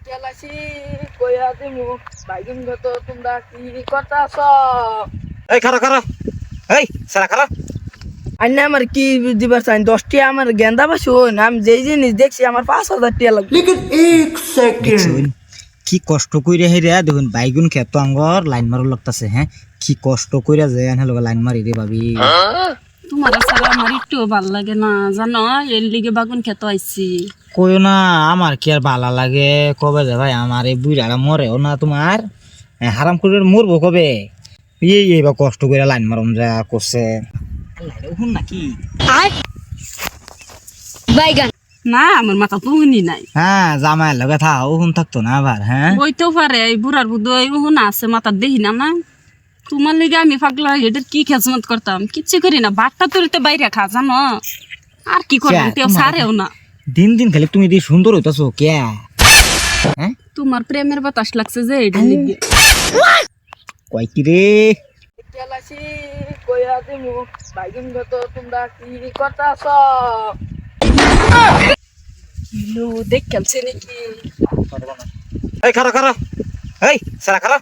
কেলাসি কইয়া দিমু বাইগুন গত তোমরা কি করতাছ? এই খারা খারা, এই সারা খারা। আইনা আমার কি দিবার চাই 10টি আমার গেন্দা বাসুন আমি যেই জিনিস দেখছি আমার 5,000 টাকা লাগবে। দেখুন কি কষ্ট কইরা হেরে দেখুন বাইগুন ক্ষেত আঙ্গর লাইন মারো লাগতাছে। হ্যাঁ কি কষ্ট কইরা যায় এনে লগে লাইন মারি রে ভাবি। তোমার ছাড়া আমার একটু ভাল লাগে না জানো, এর লিগে বাগুন খেতে আইছি। কইও না আমার কি আর ভালো লাগে কবে যে ভাই আমার এই বুইড়াটা মরেও না তোমার হারাম করে মরবো কবে। এইবার কষ্ট করে লাইন মারম যা করছে শুন নাকি। বাইগান না আমার মাথা পুহনি নাই। হ্যাঁ জামাইয়ের লগে থা ওহুন থাকতো না আবার। হ্যাঁ বইতেও পারে এই বুড়ার বুধ ওহুন আছে মাথা দেখি না না। তোমার লিগে আমি পাগলা এটার কি খেজমত করতাম, কিচ্ছু করি না। বাট্টা তরিতে বাইরে খা জানো, আর কি করবো কেউ সারেও না। দিন দিন খালি তুমি দিয়ে সুন্দর হইতাছো কে। হ্যাঁ তোমার প্রেমের বাতাস লাগছে যে এটা লিগে। কয় কি রে কেলাসি কইয়া দিমু বাইগুন গত তোমরা কি করতাছ? কিলো দেখ খেলছে নাকি। এই খারা খারা, এই সারা খারা।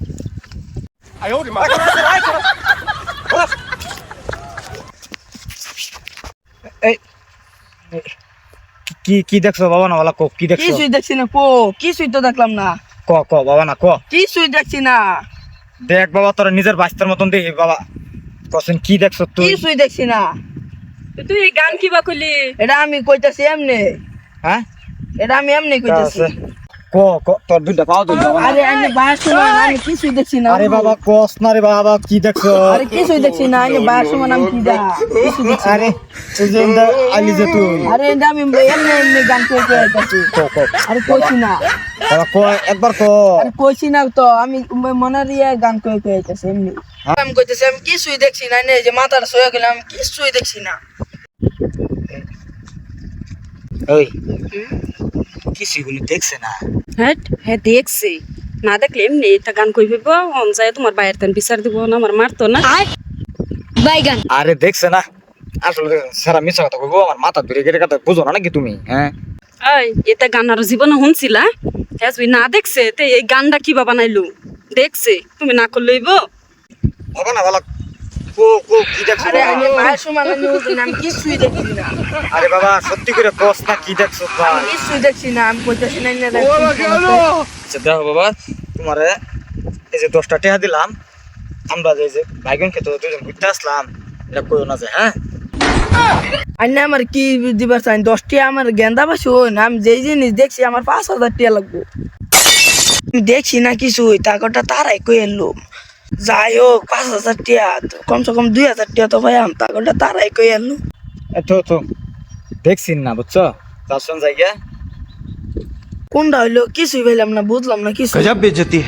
এই কি কি দেখছো বাবা না বলা কো কি দেখছো? কিছুই দেখছি না কিছুই তো দেখলাম না। ক ক বাবা না ক। কিছুই দেখছি না। দেখ বাবা তোর নিজের বাচ্চার মতন দেখি বাবা কসেন কি দেখছো তুই? কিছুই দেখছি না। তুই এই গান কিবা কইলি? এটা আমি কইতাছি এমনি, হ্যাঁ এটা আমি এমনি কইতাছি। ক ক তোর দুইটা পাও দুই বাবা না। আরে আমি বাস শুনুন আমি কিছুই দেখছি না। আরে বাবা কস না রে বাবা কি দেখছো? আরে কিছুই দেখছি না আমি বাস শুনুন আমি কি দা কিছু দেখছি না। আরে এই যে ইন্দা আইলি যে তুই আরে এটা আমি এমনি এমনি গান কইতে আইতাছি। ক ক আরে কইছি না, বাবা ক একবার ক। আরে কইছি না তো আমি মনে রিয়া গান কইতে আইতাছি এমনি। আমি কইতেছি আমি কিছুই দেখছি না, এই যে মাথাটা সয়া গেলাম আমি কিছুই দেখছি না। ওই কিছু গুলো দেখছে না। হ্যাঁ হ্যাঁ দেখছি, না দেখলে এমনি এটা গান কই ফেলবো অন যায় তোমার বাইরের তেন বিচার দিব না, আমার মারতো না। বাইগান আরে দেখছে না আসলে সারা মিছা কথা কইবো আমার মাথা ধরে গেলে কথা বুঝো না নাকি তুমি? হ্যাঁ এই এটা গান আর জীবনে শুনছিলা? হ্যাঁ তুই না দেখছে তে এই গানটা কিবা বানাইলো দেখছে, তুমি না করলেইব। বাবা না বলা কো কো কি দেখছো? আরে আমি বাস শুনুন আমি কিছুই দেখছি না। আরে বাবা সত্যি করে কস না কি দেখছো? আমি কিছুই দেখছি না আমি কইতাছি না না। আচ্ছা দেখো বাবা তোমারে এই যে 10টা টাকা দিলাম আমরা যে বাইগুন খেতে দুজন ঘুরতে আসলাম এটা কইও না যে। হ্যাঁ আইনা আমার কি দিবার চাই 10টি আমার গেন্দা বাসুন আমি যেই জিনিস দেখছি আমার 5,000 টাকা লাগবে। আমি দেখছি না কিছুই টাকাটা তারাই কই এলো। যাই হোক 5,000 টাকা কমসে কম 2,000 টাকা তো ভাই আমি টাকাটা তারাই কই এলো। তো তো দেখছি না বুঝছো তার সঙ্গে জায়গা কোনটা হইলো কিছুই পাইলাম না বুঝলাম না কিছু। गजब बेइज्जती है।